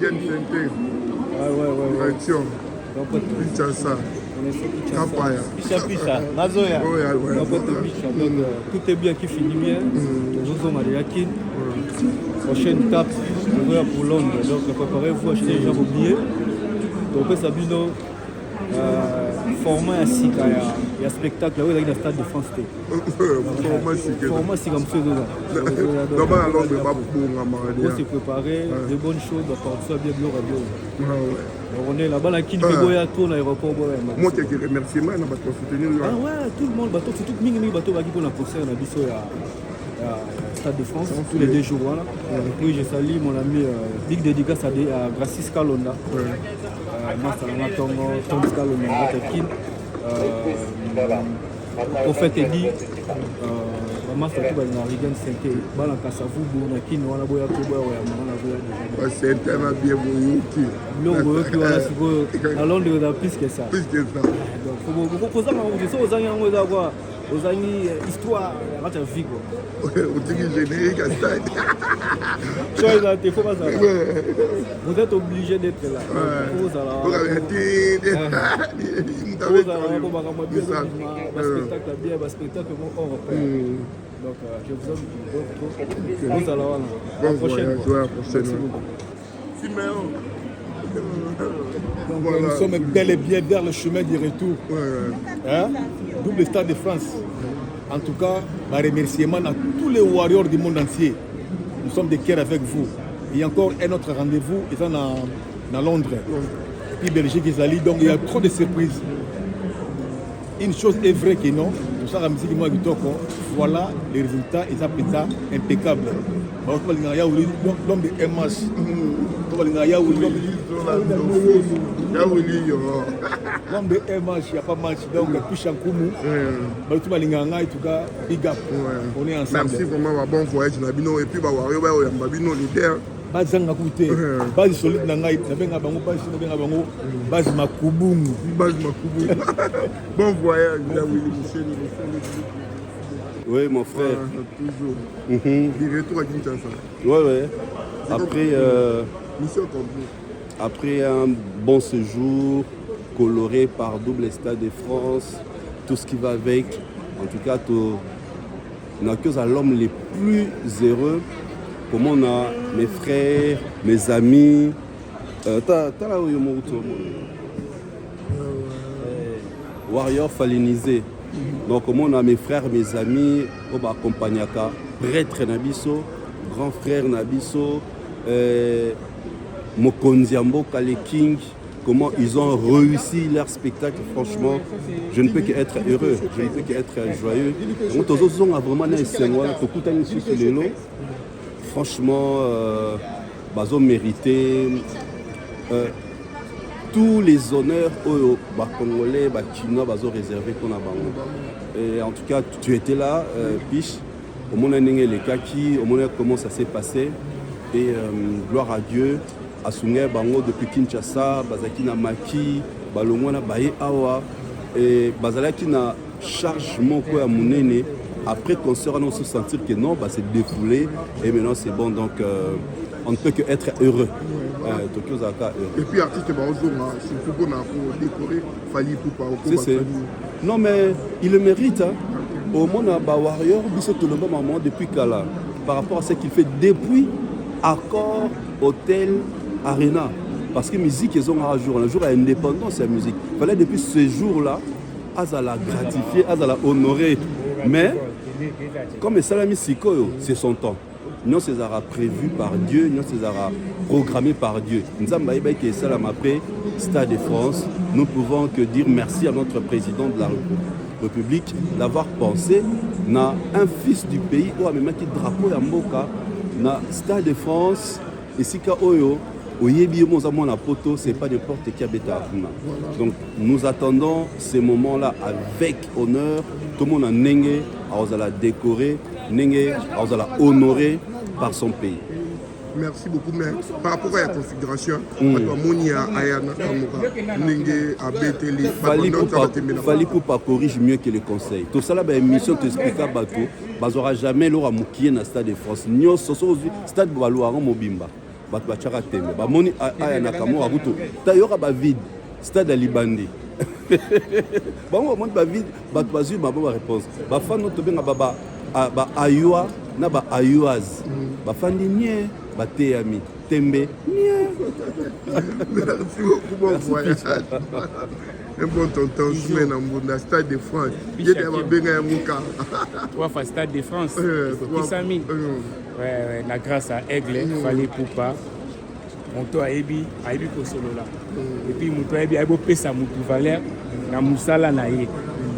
Arigan Fente. Ouais. Direction. Kinshasa. Kapaya. Nazoya. Ouais. Donc, tout est bien qui finit bien. Nous sommes à Yakin. Prochaine étape, on va pour Londres. Donc, préparez-vous, achetez les gens au billet. Donc, Sabino, format ainsi qu'il y a spectacle là où il y a le stade de France. Format si comme ça. Donc, on s'est préparé, de bonnes choses, on soit bien radio. On est là-bas, là, qui nous fait à l'aéroport. Moi, qui remercie, on va soutenir. Ah ouais, tout le monde, surtout que les bateaux qui ont poussé à Stade de France, tous les 2 jours. Voilà. Puis je salue mon ami Big dédicace à Gracis Kalonda. Master Tongo, Tom Kalonda, Prophète Edi, Master Touba Narigan Sente, Balankasavu, Bonakin, Wanaboya Toba, Wanaboya. C'est un bien à Londres, il y a plus que ça. Plus que ça. Donc, il faut poser aux amis histoire, à vie. Générique à stade. Vous êtes obligé d'être là. Vous avez dit. Spectacle européen. Donc, je vous aime beaucoup. À la prochaine. Donc, voilà. Nous sommes bel et bien vers le chemin du retour. Double Stade de France. En tout cas, un remerciement à tous les warriors du monde entier. Nous sommes de cœur avec vous. Il y a encore un autre rendez-vous, ils sont à Londres. Et puis Belgique, ils allaient. Donc il y a trop de surprises. Une chose est vraie que non. Tout ça, la musique, moi, voilà les résultats, ils appellent ça impeccable. L'homme de MH. L'homme de MH, il n'y a pas match. Donc, puis en Koumou, en tout cas, big up. On est ensemble. Merci vraiment, bon voyage. Et puis, leader. Base Ngakouté, base solide Nangaï, base Makoubou. Bon voyage, Oui, mon frère. Toujours. Du retour à Kinshasa. Ouais. Mission complète. Après un bon séjour coloré par Double Stade de France, tout ce qui va avec, en tout cas, on a que l'homme les plus heureux. Comme on a mes frères, mes amis. Warrior Falinisé. Donc, comme on a mes frères, mes amis, on accompagne prêtre Nabiso, grand frère Nabiso, Mokonziambo, Kale King. Comment ils ont réussi leur spectacle, franchement, je ne peux qu'être heureux, je ne peux qu'être joyeux. On a vraiment un franchement, ils ont mérité tous les honneurs aux Congolais, Chinois, ils ont réservé pour nous. Et en tout cas, tu étais là, Piche, au monde les kaki, au monde comment ça s'est passé. Et gloire à Dieu. Asungé bango depuis Kinshasa, bazaki na maki, balongwana baye awa et bazalaki na charge moko ya munene. Après concert on se sentir que non, c'est défoulé et maintenant c'est bon donc on ne peut que être heureux. Tokyo Zaka. Et puis artiste surtout pour décorer Fali Poupa. C'est non mais il le mérite hein. Au monde ba warrior biso tout le moment depuis Kala par rapport à ce qu'il fait depuis Accord Hôtel Arena, parce que la musique ils ont un jour d'indépendance la musique. Il fallait depuis ce jour-là, à la gratifier, à la honorer. Mais comme Salami Sikoyo, c'est son temps. Nous c'est prévu par Dieu, nous c'est programmé par Dieu. Nous avons dit Salam après Stade de France. Nous pouvons que dire merci à notre président de la République d'avoir pensé à un fils du pays ou à même qui drapeau ya mboka na Stade de France et Sika Oyo. C'est pas n'importe qui a bêta. Donc nous attendons ces moments-là avec honneur. Tout le monde a Nenge, à la décorer, Nenge, à la honorer par son pays. Merci beaucoup. Mais par rapport à la configuration, Fali Poupa corrige mieux que les conseils. Tout ça, la émission t'explique à Bateau, n'aura jamais l'aura moukié dans le Stade de France. Nous, Stade Balouaran Mobimba. bato batiaka tembe bamoni aya na kamwa kutu ta yoka bavide stade ya libandi bango bamoni bavide bato bazwi mabo baréponse bafani tobenga baayua na baayuaz bafandi nie bateyami tembe nie. Merci beaucoup, bon voyage. Un bon tonton, semaine en Bunda, Stade de France. Il y a des 3 fois Stade de France. Kisami. Ouais, la grâce à Aigle, Fallait Poupa. Monto Aebi Kosolola. Et puis Monto Aebi Pesa Moutou Valère, na Moussala Naye.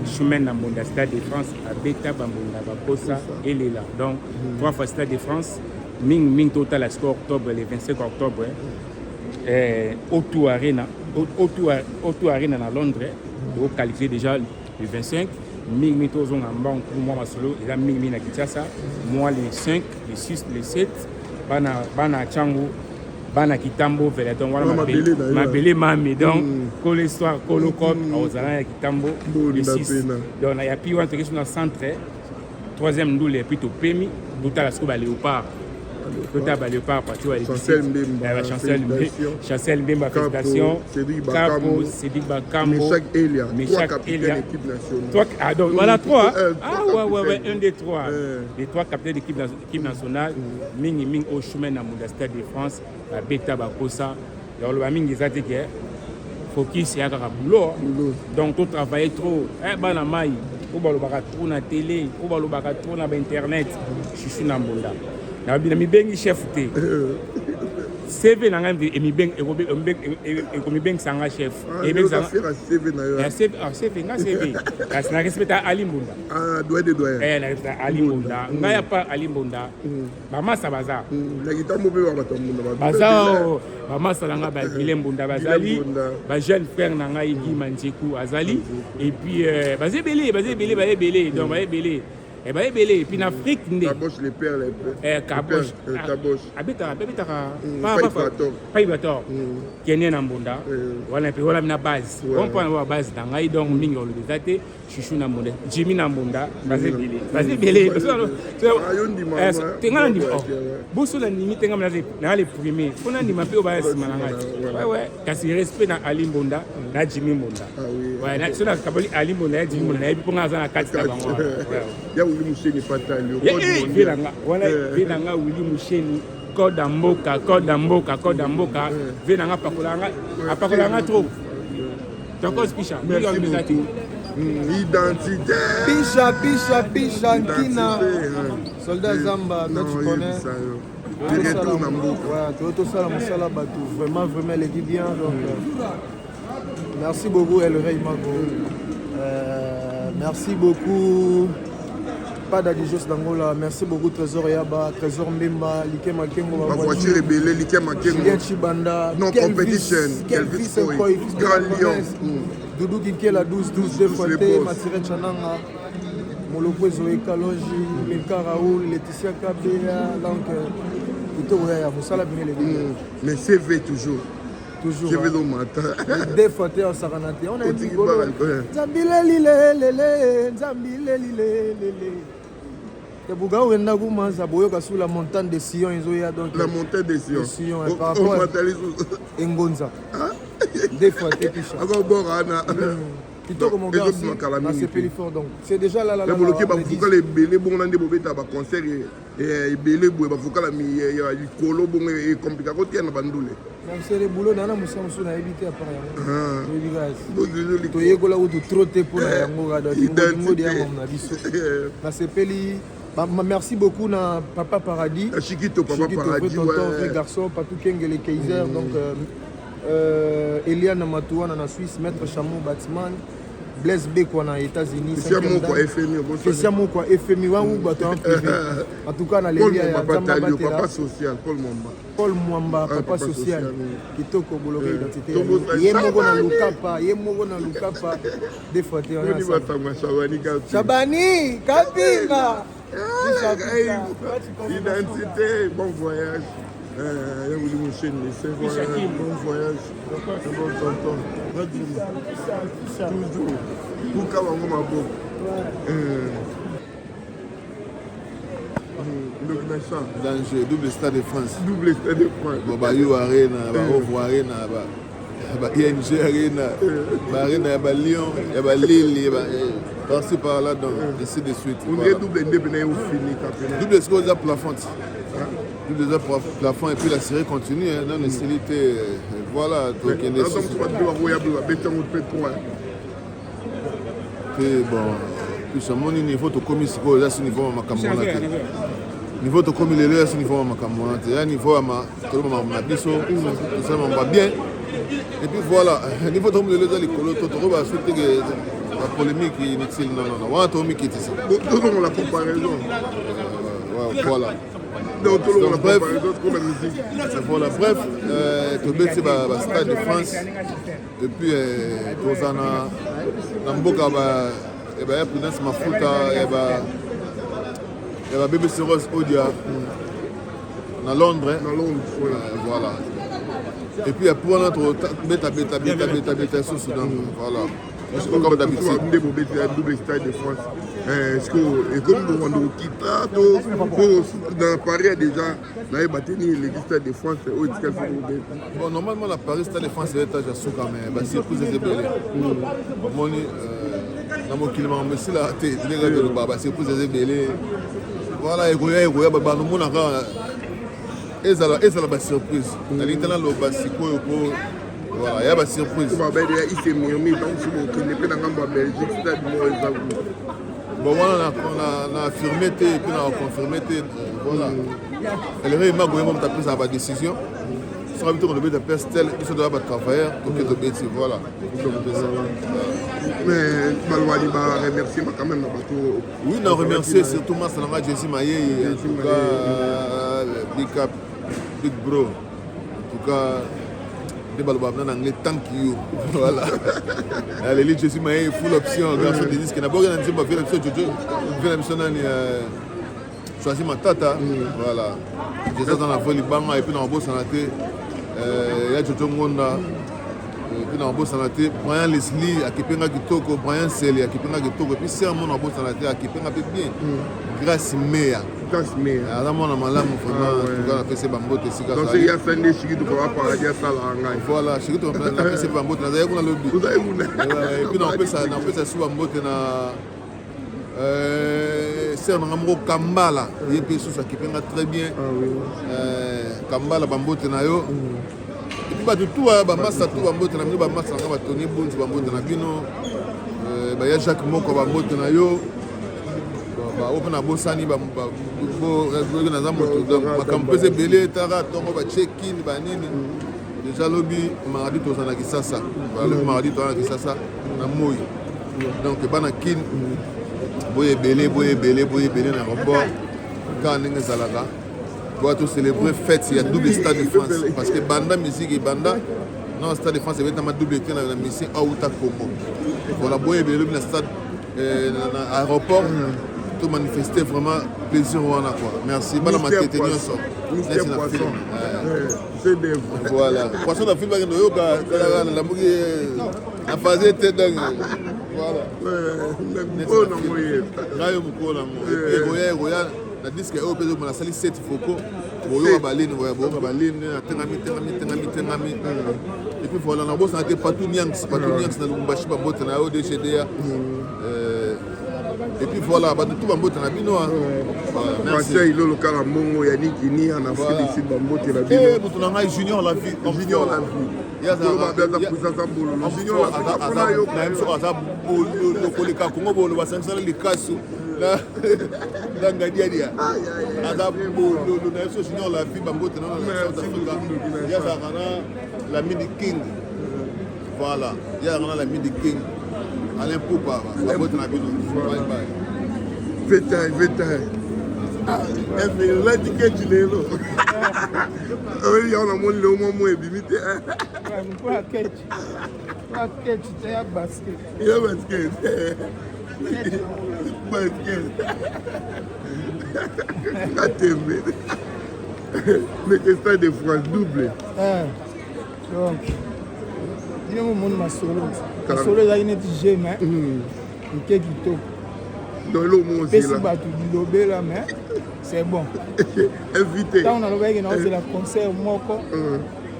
Chemin na Bunda, Stade de France, à Beta Bambunda, Bakosa et Lela. Donc, 3 fois Stade de France. Ming total à score octobre, le 25 octobre. O2 Arena à Londres, au qualifié déjà le 25. Ming Tozon en banque pour moi, Masolo, et là Ming à Kinshasa. Moi, les 5, les 6, les 7, Bana Tchango, Bana Kitambo, Veleton, voilà ma belle mamie. Donc, Colo Histoire, Colo Cop, Ozala Kitambo, les 6. Donc, il y a plus de sur le centre, 3e nous, les plutôt Pémi, tout à la scope à Léopard. Total Léopard, parti à Chancel Mbemba, félicitations. Capo, Cédric Bakambo, Meshak Elia. Donc voilà 3. Ah ouais, 1 des 3. Les 3 capitaines d'équipe nationale. Ming au chemin dans le Stade de France, Beta Bakosa. Alors le Ming ils ont dit que focus et un boulot. Donc tout travailler trop. Banamaï, ou balobaka trop na télé, ou balobaka trop na internet. Je suis dans Bunda. Na mi chef te CV na ngambi emi beng ekomi beng sanga chef e beng sanga CV na yo CV nga CV kasi na respecta Ali Mbunda doit na respecta Ali Mbunda nga ya pa Ali Mbunda mama sabaza na kitambo be ba Mbunda baza mama salanga ba Gile Mbunda bazali ba jeune frère na nga Igi Manjeku azali et puis bazebele donc bazebele. Et bien, et puis en Afrique, Taboche, les pères, les Taboche. Pas Ibator. Qui est né en Bunda. Voilà, puis voilà, la base. On prend la base dans l'Aïe, donc, Mingo, le désaté, Chouchou Nambunda, Jimmy Nambunda, Basé-Bélé. Tenga Nandima. Bosso la limite, tenga dans les premiers. On a dit ma peu au base, Mananga. Ouais, car c'est respect dans Ali Mbunda, dans Jimmy Mbunda. Ouais, sur la Kabali Ali Mbunda, Jimmy Mbunda, et puis on a un 4 Willy Moucheni Patali. Vilanga Willy Moucheni, Kodamboka, Venanga Pakolanga trop. Donc, Picha, identité. Picha, Nkina. Soldat Zamba, toi tu connais. Tout ça, vraiment, elle dit bien. Donc, merci beaucoup, El Rey Mago. Merci beaucoup. Pas d'Adijos d'Angola, merci beaucoup Trésor Yaba, Trésor Mbemba, Like Makengo, ma voiture est belle, Like Makengo, Julien Chibanda, non competition, Kelvis Sekoy, Grand Lion, Doudou Kinkela 12 de Foté, Matire Chananga, Moloko Zoé Kaloji, Milka Raoul, Laetitia Kabea, donc plutôt vous savez bien les vidéos. Mais CV toujours. Je vais au matin. Des photos en Saranate. On a dit Zambile lile. Tebuga wenda kuma zaboyo kasula la montagne de Sion izoya donc la montagne de Sion. Par rapport à Ngonza. Des photos picha. Encore borana. Kitoko mon gars, c'est Pélifort donc. C'est déjà là. Le bloqué ba fuka les belé bon ndé bobeta ba concert et belé boy ba fuka la mi ya likolo bon et compliqué ko tiana bandule. C'est le boulot dans la moussa na éviter après. To yekola ou trotter pour la yango ga donc modi ya mona biso. Na sepeli merci beaucoup na Papa Paradis. Chiquito Papa Paradis ouais. Garçon Patou Kengele Kaiser donc Eliane Matouana na Suisse, Maître Chamon Batman, Blaise Beko na États-Unis. C'est mon quoi FMI wangu bato en privé. En tout cas na Lélia ya Papa social, Paul Mwamba, Papa social. Kitoko bologa identité. Yemogo na Lukapa. Des fois tu as Chabani, Kapinga. Identité, bon voyage. Willy Moucheni, c'est bon voyage, un bon tonton. Toujours. Pour Kawango Mabo. Donc, ça. Danger, double Stade de France. Double Stade de France. Bon, bah, You Arena, bah, Ovo Arena, bah, ING Arena, bah, Arena, bah, Lyon, bah, Lille, bah, par-ci par-là, donc, ainsi de suite. On est double indépendant au fini, capitaine. Double score déjà plafond. Double déjà plafond, et puis la série continue, hein, dans les séries, voilà. Donc, il y a des soucis. Puis, bon, puis, mon niveau de commission, là, c'est niveau de ma camarade. Niveau de comme il est là, c'est niveau de ma camarade. Il y a un niveau de ma biso, tout ça va bien. Et puis voilà, niveau de comme il est là, les colos, tout le monde la polémique inutile. Non, on a tout mis qui est ici. Tout le monde la comparaison. Voilà. Donc, tout le monde la bref, comparaison comme la musique. voilà, bref, tu veux c'est le Stade de France. Et puis, tu as un mboka, il y a Prudence Mafuta, il y a BBC Rose Odia, à Londres. Voilà. Et puis, pour notre bêta sous Soudan. Voilà. C'est comme d'habitude. Double Stade de France. Est-ce que, comme nous rendons quitte, dans Paris déjà, là, il va tenir le Stade de France. Bon, normalement, la Paris Stade de France, c'est l'étage à Souka, mais c'est plus ébélé. Dans mon climat, mais si la tête, c'est plus ébélé. Voilà, et nous avons et ça la surprise. Dans l'internet, le basico, voilà, il y a une surprise. Bon, voilà, on a affirmé et puis on a confirmé. Voilà. Elle est tapé sur la décision. Sur la vidéo, on devait faire tel, ils doivent travailler pour que tu bêtises. Voilà. Mais Balouani va remercier quand même. Oui, on a remercié surtout moi, Salama Jessie Maye, en tout cas, Big Up, Big Bro. En tout cas, des balles en anglais, thank you. Voilà. Les Jessie Maye, full option, grâce à des disques. On a pas organisé ma vie, choisir ma tata. Voilà. J'ai ça dans la folie, et puis dans le beau sanaté, il y a Jojo Ngonda. Et puis dans le beau sanaté, Brian Leslie, à Kipenga Kitoko, Brian Sely, à Kipenga Kitoko. Et puis c'est un monde dans le beau sanaté, à Kipenga bien. Grâce Mea. Grâce Mea. Alors, on a malade, vraiment, en tout cas, on a fait ces bambos. Donc, il y a fait des chiquitos qui vont parler de ça. Voilà, chiquitos, on a fait ces bambos. On a fait le but. Et puis, on a fait ça sous bambos. C'est un amour Kambala. Il y a des choses qui peuvent très bien. Kambala, bambou, tenayo. Et puis, tout, massa, tout, bambou, tenayo, massa, Tony Boone, bambou, tenabino. Il y a Jacques Moko, bambou, tenayo. On a bossani, on a belé, tara, tongo, check-in, banini. Déjà, lobby, mardi, tu as dit ça. Le mardi, tu as dit ça. On a mouillé. Donc, banakin. Boye belé dans l'aéroport. Quand on est Zalaga, pour tout célébrer fête, il y a double Stade de France. Parce que Banda musique et Banda, non, le Stade de France, c'est vraiment double été dans la mission Aouta Congo. Voilà, boye belé dans le stade, dans l'aéroport, tout manifester vraiment plaisir. Merci. Bonne matinée, c'est des voilà. Poisson dans le film, la phase était dingue. Voilà. La disque est au pays de la salle 7 Foko. Et puis voilà, on a beau s'arrêter partout Nianx dans le Mbashi, dans le DGDA. Et puis voilà, tout va monter dans la bino. Merci. Il est local à Mongo, Yannick, il y a un Afrique ici, Bambote la bino. Et vous avez Junior la vie. Junior la vie. Il y a un Junior la midi king. Voilà, il y a la midi king. Alain Poupa, la boîte na bino. Bye bye. Vétain. Ah, elle a dit que tu l'es là. Il y a un monde le moment où il limite. Pour la quête, tu as basket. Il y a basket. Basket. Mais que Stade de France double. Donc, il y a un monde masolo. Masolo est une jeune, il est qui dans l'eau, mon aussi là. c'est bon. Invité. Quand on a le concert moko,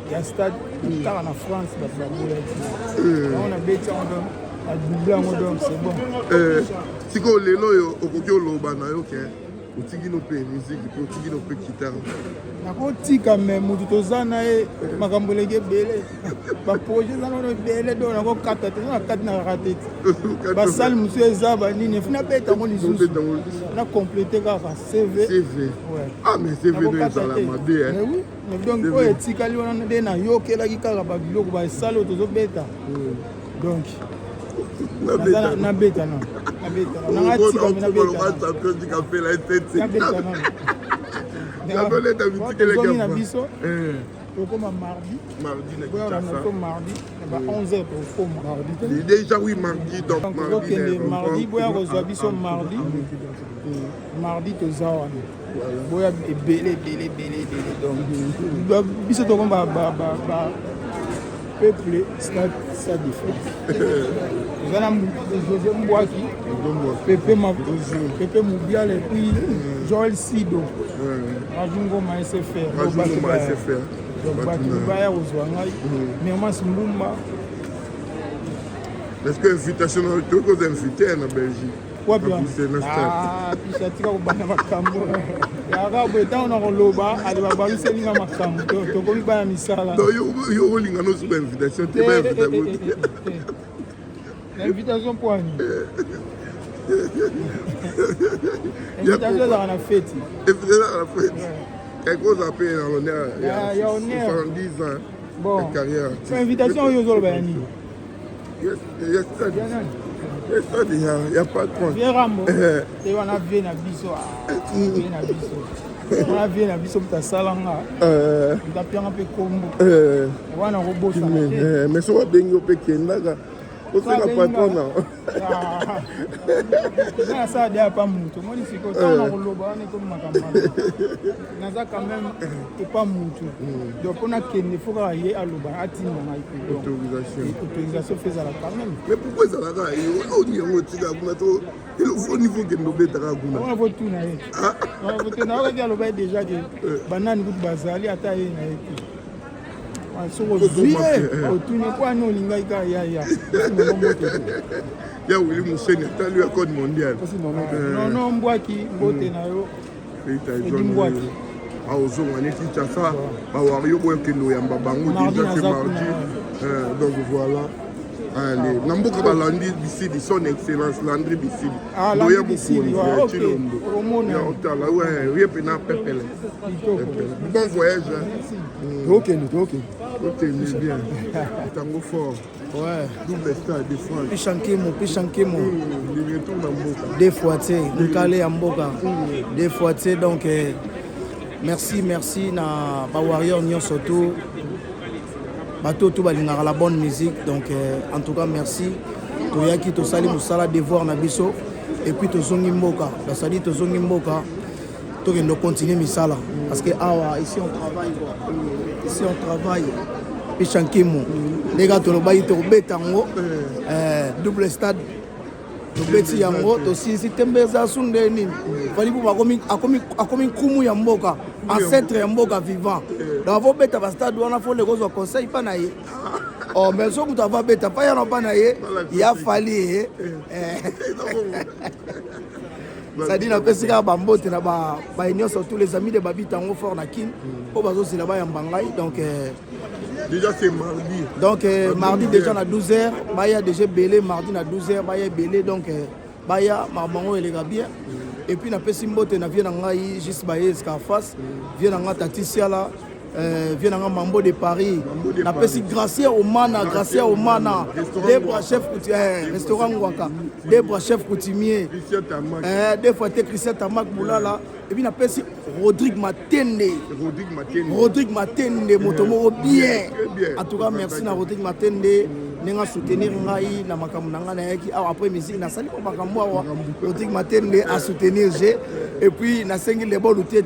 il y a stade car en France, on a bêté à doubler en odeur, c'est bon. Si on est là, on tiki no pe musique, on tiki no pe guitare. Nako tika même mututoza na e makambolege belé. Ba projet za no belé do nako kata te na kata na raté. Ba salle monsieur ezaba nini fina beta mo lisusu. Na compléter kaka CV. CV. Ouais. Ah mais CV no ezala mabe hein. Mais oui, mais donc ko etika li wana de na yokela ki kaka ba biloko ba salle tozo beta. Donc na beta non. Na beta. Na tika na beta. Champion du café la tête. Na beta non. Na biso. Comme mardi. Mardi na Kinshasa. Mardi, 11h pour mardi. Déjà oui mardi donc mardi. Mardi boya reçoit biso mardi. Mardi to zawa. Boya belé donc biso to ba peuple stade défense. Zana José Mbouaki, Pepe Moubial et puis Joël Sido. Rajungo ma SFR. Donc Bakibaya Ozwangai. Néanmoins Mbumba. Est-ce que l'invitation tu es invité en Belgique? Quoi bien? Ah, puis ça tire au bana makambo. Ya rabo eta on a loba, ali babalu selinga makambo. To komi bana misala. Donc yo linga no sur invitation, tu es invité. L'invitation pour nous. L'invitation dans la fête. L'invitation dans la fête. Quelque chose à payer dans l'honneur. Il y a 70 ans bon. de carrière. C'est l'invitation au Yozol Bayani. Yes, il n'y a pas de point. Viens Rambo. Et on a vu na biso. On a vu na biso ta salanga. On a bien un peu combo. On a robot ça. Mais ça va bien au Pékin. C'est la patronne. Ça a pas mutu. Moi, je suis content de l'oba, on est comme ma camarade. Naza quand même, c'est pas mutu. Donc, on a qu'il faut aller à l'oba, à Tina, autorisation fait ça quand même. Mais pourquoi ça là? Il y a un petit gars, il faut niveau que nous bêtons. On va tout naïf. On va tout naïf. On va l'oba déjà que banane goût bazali à tailler naïf. So aujourd'hui, tu n'es pas non lingaïka ya. Ya oui, Moussene, tu as lu un code mondial. Non, Mbouaki, Mbote na yo. Mbouaki. Ah, aux hommes, on est Kinshasa. Wario Boekendo Yamba Bango, déjà c'est mardi. Donc voilà. Allez, Namboka Balandi Bissidi, son excellence, Landry Bissidi. Ah, Landry Bissidi, ok. Ouais, oui, Pena Pepele. Bon voyage. Ok. Ok, bien. Tango fort. Ouais. Double stade de France. Pichankemo. Des fois, tu sais, nous calé en boca. Des fois, tu sais, donc, merci, na Warrior Nyon surtout. Tout la bonne musique, donc en tout cas merci. Toyaki to sali musala devoir na biso et puis to zongi mboka. La sali to zongi mboka. To gendo continuer misala parce que ici on travaille quoi. Ici on travaille. Pichankimo. Les gars to lo bayi to betango double stade. To beti yango to si tembeza sunde nini. Fali bu akomi kumu ya mboka, ancêtre ya mboka vivant. Dans vos bêtes à stade, on a fait les gros conseils, pas naïe. Oh, mais ce que tu as fait, pas y'en a pas naïe, il a fallu. Ça dit, la personne qui a bamboté, surtout les amis de Babi Tango Fort Nakin, au bateau, c'est là-bas en Bangaï. Donc, déjà, c'est mardi. Donc, mardi, déjà, à 12h, Baya déjà belé, mardi, à 12h, Baya belé, donc, Baya, Marbango et les Gabiens. Et puis, na Pessimbote, na vient en Gaï, juste Baya, Scarface, vient en Taticia là. Vient en Mambo de Paris. Na pesi Gracia Omana, Debra chef coutumier, restaurant Waka, Debra chef coutumier. Des fois t'es Christian Tamak Boulala. Et puis na pesi Rodrigue Matende, Motomo bien. En tout cas merci na Rodrigue Matende. Nenga soutenir ngai na makambo nanga na yaki après musique na sali ko makambo wa Rodrigue Matende à soutenir G et puis na sengi les bons outils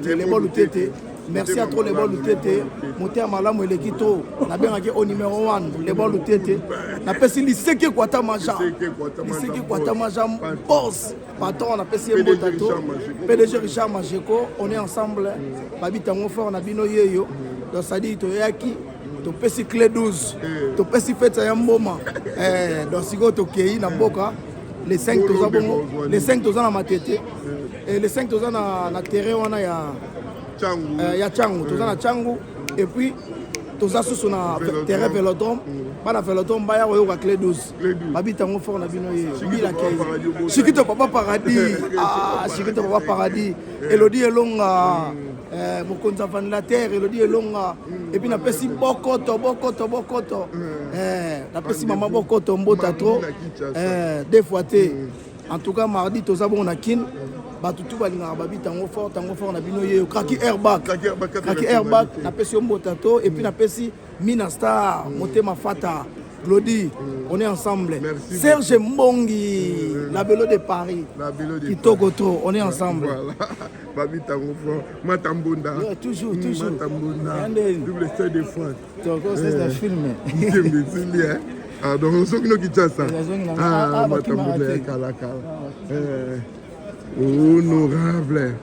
merci à trop les balles tete moté malamu eleki to na bengaki au numéro 1 les balles tete na pesi liseke kwata maja boss patron na pesi mbotato PDG Richard Majeko on est ensemble babi tango fort na bino yeyo donc ça dit to yaki to pesi clé 12 to pesi fête ya mboma donc siko to kei na boka les 5 toza bongo les 5 toza na matete et les 5 toza na terrain wana ya Changu toza na Changu et puis toza susu na terrain Vélodrome bana Vélodrome baya oyoka clé 12 babi tango fort na bino ye bila kei Chikito papa paradis Chikito papa paradis Elodie Elonga mokonzi avandi la terre Elodie Elonga et puis napesi bokoto napesi mama bokoto mbota trop deux fois te en tout cas mardi toza bon na kin batutu balingaka babi tango fort na bino ye kraki airbag napesi yo mbota to et puis napesi Mina Star motema fata Glody, on est ensemble. Merci Serge Mbongi, la Bélo de Paris. Kitoko trop, on est ensemble. Voilà. Babi Tango, Matambunda. Toujours. Matambunda. Double stade de France. C'est un film. Donc, on sait que nous quittons ça. Matambunda, Kalakala. Honorable.